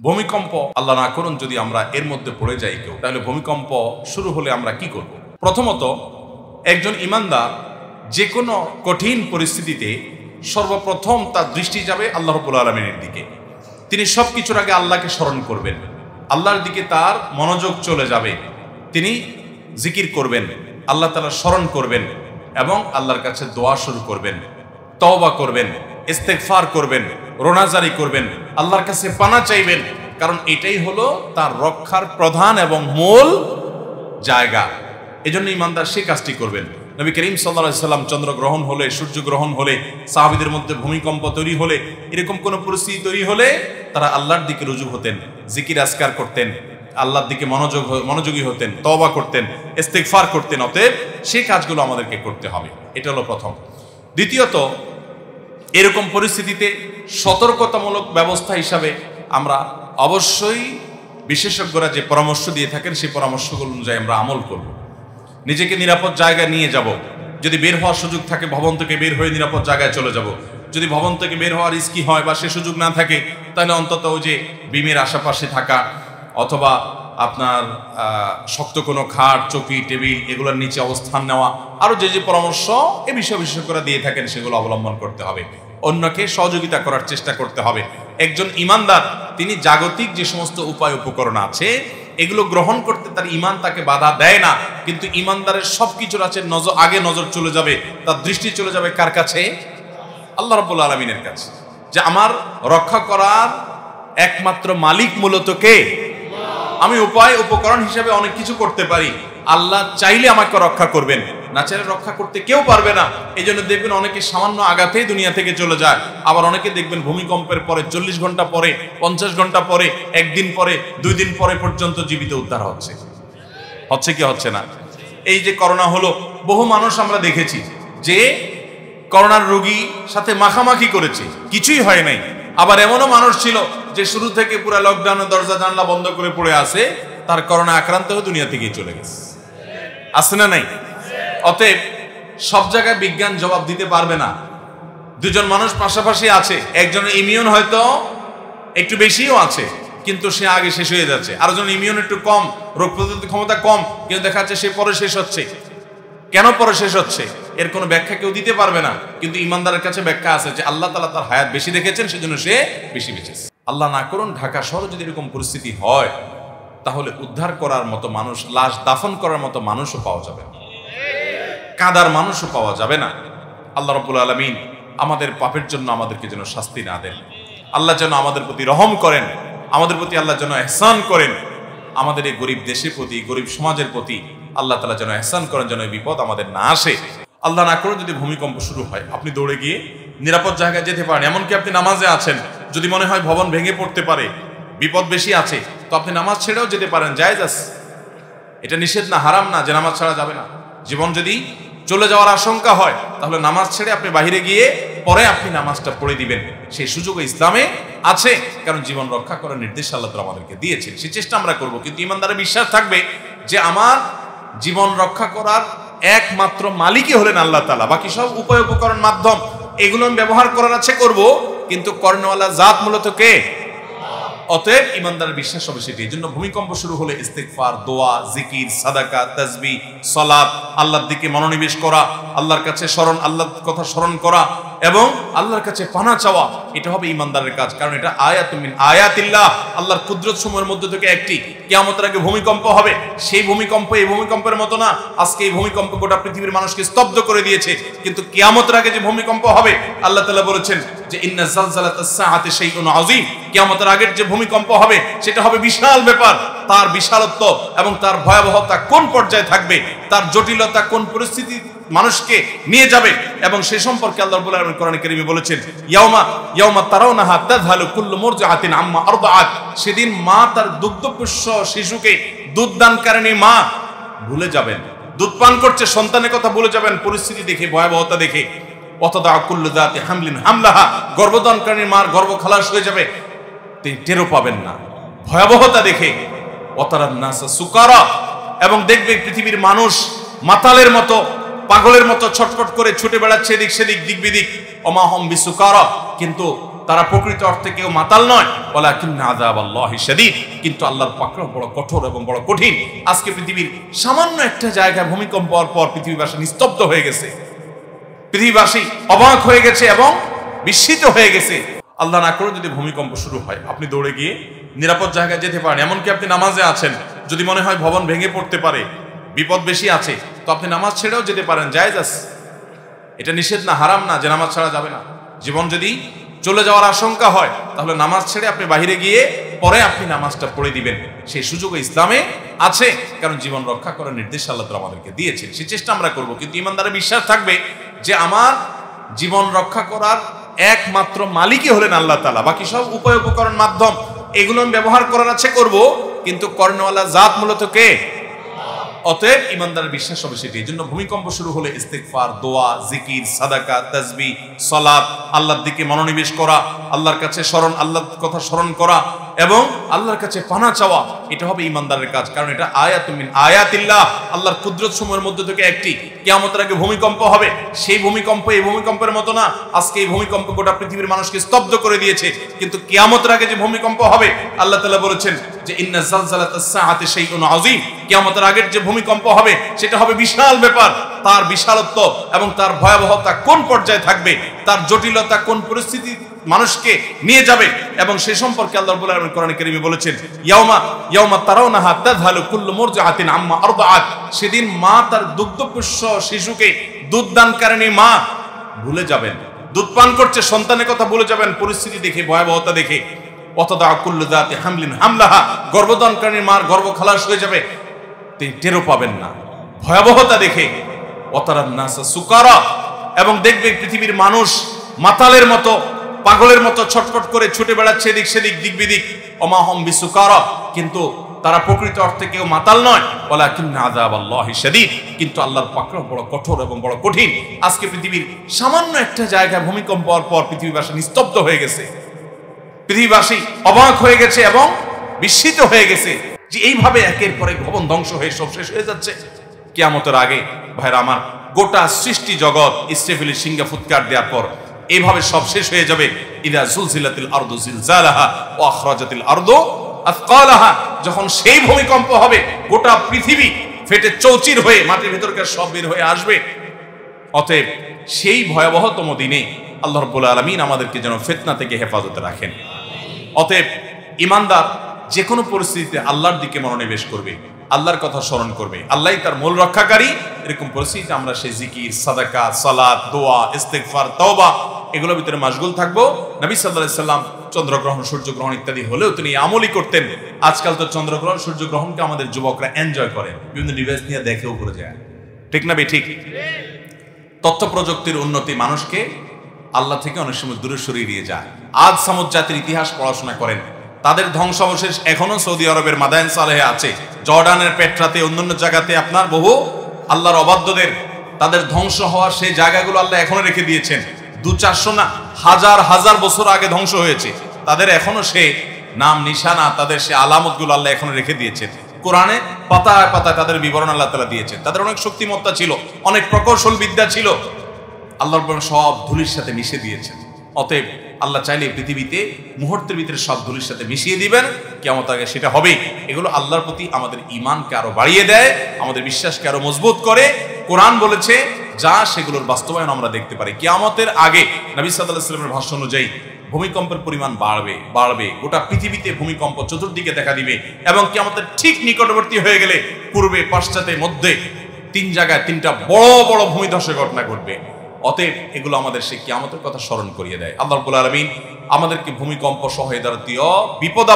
ভূমিকম্প আল্লাহ না করুন যদি আমরা এর মধ্যে পড়ে যাই কেউ, তাহলে ভূমিকম্প শুরু হলে আমরা কি করব? প্রথমত, একজন ইমানদার যে কোনো কঠিন পরিস্থিতিতে সর্বপ্রথম তার দৃষ্টি যাবে আল্লাহ রাব্বুল আলামিনের দিকে। তিনি সব কিছুর আগে আল্লাহকে স্মরণ করবেন, আল্লাহর দিকে তার মনোযোগ চলে যাবে। তিনি জিকির করবেন, আল্লাহ তাআলা স্মরণ করবেন এবং আল্লাহর কাছে দোয়া শুরু করবেন, তওবা করবেন, ইস্তেগফার করবেন, রোনাজারি করবেন, আল্লাহর কাছে পানা চাইবেন। কারণ এটাই হলো তার রক্ষার প্রধান এবং মূল জায়গা। এজন্য ইমানদার সেই কাজটি করবেন। নবী করিম সাল্লাল্লাহু আলাইহি সাল্লাম চন্দ্রগ্রহণ হলে, সূর্যগ্রহণ হলে, সাহাবীদের মধ্যে ভূমিকম্প তৈরি হলে, এরকম কোন পরিস্থিতি তৈরি হলে তারা আল্লাহর দিকে রুজু হতেন, জিকির আজকার করতেন, আল্লাহর দিকে মনোযোগী হতেন, তওবা করতেন, ইস্তেগফার করতেন। অতএব সেই কাজগুলো আমাদেরকে করতে হবে। এটা হলো প্রথম। দ্বিতীয়ত, এরকম পরিস্থিতিতে সতর্কতামূলক ব্যবস্থা হিসাবে আমরা অবশ্যই বিশেষজ্ঞরা যে পরামর্শ দিয়ে থাকেন সেই পরামর্শগুলো অনুযায়ী আমরা আমল করব। নিজেকে নিরাপদ জায়গায় নিয়ে যাব। যদি বের হওয়ার সুযোগ থাকে ভবন থেকে বের হয়ে নিরাপদ জায়গায় চলে যাব। যদি ভবন থেকে বের হওয়ার রিস্কি হয় বা সে সুযোগ না থাকে, তাহলে অন্তত ওই যে বিমের আশেপাশে থাকা অথবা আপনার শক্ত কোনো খাট, চৌকি, টেবিল এগুলোর নিচে অবস্থান নেওয়া, আরও যে যে পরামর্শ এ বিষয়ে বিশেষজ্ঞরা দিয়ে থাকেন সেগুলো অবলম্বন করতে হবে। অন্যকে সহযোগিতা করার চেষ্টা করতে হবে। একজন ইমানদার তিনি জাগতিক যে সমস্ত উপায় উপকরণ আছে এগুলো গ্রহণ করতে তার ইমান তাকে বাধা দেয় না, কিন্তু ইমানদারের সবকিছুর আছে আগে নজর চলে যাবে, তার দৃষ্টি চলে যাবে কার কাছে? আল্লাহ রাব্বুল আলামিনের কাছে। যে আমার রক্ষা করার একমাত্র মালিক মূলত কে? আমি উপায় উপকরণ হিসেবে অনেক কিছু করতে পারি, আল্লাহ চাইলে আমাকে রক্ষা করবেন, না চাইলে রক্ষা করতে কেউ পারবে না। এই জন্য দেখবেন অনেকে সামান্য আঘাতেই দুনিয়া থেকে চলে যায়, আবার অনেকে দেখবেন ভূমিকম্পের পরে 40 ঘন্টা পরে, 50 ঘন্টা পরে, একদিন পরে, 2 দিন পরে পর্যন্ত জীবিত উদ্ধার হচ্ছে কি হচ্ছে না? এই যে করোনা হলো, বহু মানুষ আমরা দেখেছি যে করোনার রোগী সাথে মাখামাখি করেছে, কিছুই হয় নাই। আবার এমনও মানুষ ছিল যে শুরু থেকে পুরো লকডাউনে দরজা জানলা বন্ধ করে পড়ে আছে, তার করোনা আক্রান্ত হয়ে দুনিয়া থেকে চলে গেছে। আছে না নাই? অতএব সব জায়গায় বিজ্ঞান জবাব দিতে পারবে না। দুজন মানুষ পাশাপাশি আছে, একজনের ইমিউন হয়তো একটু বেশিও আছে কিন্তু সে আগে শেষ হয়ে যাচ্ছে, আরেকজন ইমিউন একটু কম, রোগ প্রতিরোধ ক্ষমতা কম, কিন্তু দেখা যাচ্ছে সে পরে শেষ হচ্ছে। কেন পরে শেষ হচ্ছে এর কোনো ব্যাখ্যা কেউ দিতে পারবে না, কিন্তু ইমানদারের কাছে ব্যাখ্যা আছে যে আল্লাহ তাআলা তার হায়াত বেশি রেখেছেন, সেজন্য সে বেশি বেঁচেছে। আল্লাহ না করুন ঢাকা শহরে যদি এরকম পরিস্থিতি হয়, তাহলে উদ্ধার করার মতো মানুষ, লাশ দাফন করার মতো মানুষও পাওয়া যাবে না, কাঁদার মানুষও পাওয়া যাবে না। আল্লাহ রাব্বুল আলামিন আমাদের পাপের জন্য আমাদেরকে যেন শাস্তি না দেন, আল্লাহ যেন আমাদের প্রতি রহম করেন, আমাদের প্রতি আল্লাহ যেন ইহসান করেন, আমাদের এই গরিব দেশের প্রতি, গরিব সমাজের প্রতি আল্লাহ তাআলা যেন ইহসান করেন, যেন এই বিপদ আমাদের না আসে। আল্লাহ না করুন যদি ভূমিকম্প শুরু হয়, আপনি দৌড়ে গিয়ে নিরাপদ জায়গায় যেতে পারেন। এমনকি আপনি নামাজে আছেন, যদি মনে হয় ভবন ভেঙে পড়তে পারে, বিপদ বেশি আছে, তো আপনি নামাজ ছেড়েও যেতে পারেন, জায়েজ আছে। এটা নিষেধ না, হারাম না যে নামাজ ছাড়া যাবে না। জীবন যদি চলে যাওয়ার আশঙ্কা হয় তাহলে নামাজ ছেড়ে আপনি বাহিরে গিয়ে পরে আপনি নামাজটা পড়ে দিবেন, সেই সুযোগ ইসলামে আছে। কারণ জীবন রক্ষা করার নির্দেশ আল্লাহ তাআলা আমাদেরকে দিয়েছেন, সেই চেষ্টা আমরা করব। কিন্তু ইমানদারের বিশ্বাস থাকবে যে আমার জীবন রক্ষা করার একমাত্র মালিকই হলেন আল্লাহ তাআলা, বাকি সব উপায় উপকরণ মাধ্যম এগুলো আমি ব্যবহার করার আছে করব, কিন্তু কর্ণওয়ালা জাত মূলত কে? অতএব ইমানদারের বিশ্বাস হবে সেটি। এই জন্য ভূমিকম্প শুরু হলে ইস্তেগফার, দোয়া, জিকির, সাদাকা, তাসবিহ, সালাত, আল্লাহর দিকে মনোনিবেশ করা, আল্লাহর কাছে আল্লাহর কথা স্মরণ করা এবং আল্লাহর কাছে পানা চাওয়া, এটা হবে ইমানদারের কাজ। কারণ এটা আয়াতুম মিন আয়াতিল্লাহ, আল্লাহর কুদরত সমূহের মধ্যে থেকে একটি। কিয়ামতের আগে ভূমিকম্প হবে, সেই ভূমিকম্প এই ভূমিকম্পের মতো না। আজকে এই ভূমিকম্প গোটা পৃথিবীর মানুষকে স্তব্ধ করে দিয়েছে, কিন্তু কিয়ামতের আগে যে ভূমিকম্প হবে আল্লাহ তাআলা বলেছেন যে ইন্না জালজালাতাস সাআতি শাইউন আযীম, কিয়ামতের আগের যে ভূমিকম্প হবে সেটা হবে বিশাল ব্যাপার। তার বিশালত্ব এবং তার ভয়াবহতা কোন পর্যায়ে থাকবে, তার জটিলতা কোন পরিস্থিতি মানুষকে নিয়ে যাবে, এবং সে সম্পর্কে আল্লাহ রাব্বুল আলামিন কোরআনে কারীমে বলেছেন ইয়াউমা তারাউনাহা তাযহালু কুল্লু মুরজিআতিন আম্মা আরদাআত, সেদিন মা তার দুগ্ধপোষ্য শিশুকে, দুধদানকারিণী মা ভুলে যাবেন, দুধ পান করছে, সন্তানের কথা ভুলে যাবেন পরিস্থিতি দেখে, ভয়াবহতা দেখে। ওয়াতাদা কুল্লু যাতি হামলিন হামলাহা, গর্ভধারণকারী মার গর্ভ খালাস হয়ে যাবে, তিনি টেরও পাবেন না ভয়াবহতা দেখে। ওয়াতারান নাসা সুকারা, এবং দেখবে পৃথিবীর মানুষ মাতালের মতো, পাগলের মতো ছটফট করে ছুটে বেড়াচ্ছে এদিক সেদিক, দিক বিদিক। ওমা হুম বিসুকারা, কিন্তু তারা প্রকৃত অর্থে কেউ মাতাল নয়, ওয়ালাকিন্না আযাবাল্লাহি শাদীদ, কিন্তু আল্লাহর পাকড়াও বড় কঠোর এবং বড় কঠিন। আজকে পৃথিবীর সামান্য একটা জায়গায় ভূমিকম্প হওয়ার পর পৃথিবীবাসী নিস্তব্ধ হয়ে গেছে, পৃথিবীবাসী অবাক হয়ে গেছে এবং বিস্মিত হয়ে গেছে। আল্লাহ না করে যদি ভূমিকম্প শুরু হয়, আপনি দৌড়ে গিয়ে নিরাপদ জায়গায় যেতে পারেন। এমনকি আপনি নামাজে আছেন, যদি মনে হয় ভবন ভেঙে পড়তে পারে, বিপদ বেশি আছে, তো আপনি নামাজ ছেড়েও যেতে পারেন, জায়েজ আছে। এটা নিষেধ না, হারাম না যে নামাজ ছাড়া যাবে না। জীবন যদি চলে যাওয়ার আশঙ্কা হয়, তাহলে নামাজ ছেড়ে আপনি বাহিরে গিয়ে পরে আপনি নামাজটা পড়ে দিবেন, সেই সুযোগ ইসলামে আছে। কারণ জীবন রক্ষা করার নির্দেশ আল্লাহ তাআলা আমাদেরকে দিয়েছেন, সেই চেষ্টা আমরা করব। কিন্তু ইমানদারের বিশ্বাস থাকবে যে আমার জীবন রক্ষা করার একমাত্র মালিকই হলেন আল্লাহ তাআলা। বাকি সব উপায় উপকরণ মাধ্যম এগুলো আমি ব্যবহার করার আছে করব, কিন্তু কর্ণওয়ালা জাত মূলত কে? অতএব ইমানদারের বিশ্বাস হবে সেটি। এই জন্য ভূমিকম্প শুরু হলে ইস্তিগফার, দোয়া, জিকির, সাদাকা, তাসবিহ, সালাত, আল্লাহর দিকে মনোনিবেশ করা, আল্লাহর কাছে আল্লাহর কথা স্মরণ করা এবং আল্লাহর কাছে পানা চাওয়া, এটা হবে ইমানদারের কাজ। কারণ এটা আয়াতুম মিন আয়াতিল্লাহ, আল্লাহর কুদরত সমূহের মধ্যে থেকে একটি। কিয়ামতের আগে ভূমিকম্প হবে, সেই ভূমিকম্প এই ভূমিকম্পের মতো না। আজকে এই ভূমিকম্প গোটা পৃথিবীর মানুষকে স্তব্ধ করে দিয়েছে, কিন্তু কিয়ামতের আগে যে ভূমিকম্প হবে, আল্লাহ তাআলা বলেছেন যে ইন্না যালজালাতাস সাআতি শাইউন আযীম, কিয়ামতের আগের যে ভূমিকম্প হবে সেটা হবে বিশাল ব্যাপার। তার বিশালত্ব এবং তার ভয়াবহতা কোন পর্যায়ে থাকবে, তার জটিলতা কোন পরিস্থিতি মানুষকে নিয়ে যাবে, এবং সে সম্পর্কে আল্লাহ রাব্বুল আলামিন কোরআনে কারীমে বলেছেন ইয়াউমা তারাউনাহা তাযহালু কুল্লু মুরজিআতিন আম্মা আরদাআত, সেদিন মা তার দুগ্ধপোষ্য শিশুকে, দুধদানকারিণী মা ভুলে যাবেন, দুধ পান করছে, সন্তানের কথা ভুলে যাবেন পরিস্থিতি দেখে, ভয়াবহতা দেখে। অতদা কুল্লু যাতি হামলিন হামলাহা, গর্ভধানকারিণী মার গর্ভ খালাস হয়ে যাবে, টেরও পাবেন না ভয়াবহতা দেখে। ওয়াতারান নাসা সুকারা, এবং দেখবে পৃথিবীর মানুষ মাতালের মতো, পাগলের মতো ছটফট করে ছুটে বেড়াচ্ছে এদিক সেদিক, দিক বিদিক। ওমা হুম বিসুকারা, কিন্তু তারা প্রকৃত অর্থে কেউ মাতাল নয়, ওয়ালাকিন্না আযাবাল্লাহি শাদীদ, কিন্তু আল্লাহর পাকড়াও বড় কঠোর এবং বড় কঠিন। আজকে পৃথিবীর সামান্য একটা জায়গায় ভূমিকম্প হওয়ার পর পৃথিবীবাসী নিস্তব্ধ হয়ে গেছে, পৃথিবীবাসী অবাক হয়ে গেছে এবং বিস্মিত হয়ে গেছে যে এইভাবে একের পর এক ভবন ধ্বংস হয়ে সব শেষ হয়ে যাচ্ছে। কিয়ামতের আগে ভাইরা আমার, গোটা সৃষ্টি জগৎ ইসরাফিলের সিংহা ফুৎকার দেওয়ার পর এইভাবে সব শেষ হয়ে যাবে। ইযা যুলজিলাতিল আরদু জিলজালাহা ওয়া আখরাজাতিল আরদু আথকালাহা, যখন সেই ভূমিকম্প হবে গোটা পৃথিবী ফেটে চৌচির হয়ে মাটির ভিতরকার সব বের হয়ে আসবে। অতএব সেই ভয়াবহতম দিনে আল্লাহ রাব্বুল আলামিন আমাদেরকে যেন ফিতনা থেকে হেফাজতে রাখেন। অতএব ইমানদার যে কোনো পরিস্থিতিতে আল্লাহর দিকে মনোনিবেশ করবে, আল্লাহর কথা স্মরণ করবে, আল্লাহই তার মূল রক্ষাকারী। এরকম পরিস্থিতিতে আমরা সেই জিকির, সাদাকা, সালাত, দোয়া, ইস্তিগফার, তওবা এগুলোর ভিতরে মাশগুল থাকবো। নবী সাল্লাল্লাহু আলাইহি সাল্লাম চন্দ্রগ্রহণ, সূর্যগ্রহণ ইত্যাদি হলেও তিনি আমলই করতেন। আজকাল তো চন্দ্রগ্রহণ, সূর্যগ্রহণকে আমাদের যুবকরা এনজয় করে, বিভিন্ন ডিভাইস নিয়ে দেখেও করে যায়, ঠিক না ঠিক? তথ্য প্রযুক্তির উন্নতি মানুষকে আল্লাহ থেকে অনেক সময় দূরে সরিয়ে দিয়ে যায়। আজ সামুদ জাতির ইতিহাস পড়াশোনা করেন, তাদের ধ্বংসাবশেষ এখনো সৌদি আরবের মাদায়েন সালেহে আছে, জর্ডানের পেট্রাতে, অন্যান্য জায়গাতে আপনার বহু আল্লাহর অবাধ্যদের তাদের ধ্বংস হওয়ার সেই জায়গাগুলো আল্লাহ এখনো রেখে দিয়েছেন। 200-400 না, হাজার হাজার বছর আগে ধ্বংস হয়েছে, তাদের এখনো সে নাম নিশানা, তাদের সে আলামতগুলো আল্লাহ এখনো রেখে দিয়েছেন। কোরআনে পাতায় পাতায় তাদের বিবরণ আল্লাহ তাআলা দিয়েছেন। তাদের অনেক শক্তিমত্তা ছিল, অনেক প্রকৌশল বিদ্যা ছিল, আল্লাহর সব ধুলির সাথে মিশে দিয়েছেন। অতএব আল্লাহ চাইলে পৃথিবীতে মুহূর্তের ভিতরে সব ধুলির সাথে মিশিয়ে দিবেন, কিয়ামত আগে সেটা হবে। এগুলো আল্লাহর প্রতি আমাদের ঈমানকে আরো বাড়িয়ে দেয়, আমাদের বিশ্বাসকে আরো মজবুত করে। কোরআন বলেছে যা, সেগুলোর বাস্তবায়ন আমরা দেখতে পারি। কিয়ামতের আগে নবী সাল্লাল্লাহু আলাইহি ওয়াসাল্লামের ভাষ্য অনুযায়ী ভূমিকম্পের পরিমাণ বাড়বে, গোটা পৃথিবীতে ভূমিকম্প চতুর্দিকে দেখা দিবে, এবং কিয়ামতের ঠিক নিকটবর্তী হয়ে গেলে পূর্বে, পাশ্চাত্যে, মধ্যে 3 জায়গায় 3টা বড় বড় ভূমিধসের ঘটনা ঘটবে। অতএব এগুলো আমাদের সেই কিয়ামতের কথা স্মরণ করিয়ে দেয়। আল্লাহ রাব্বুল আলামিন আমাদেরকে ভূমিকম্প সহ এ জাতীয় বিপদ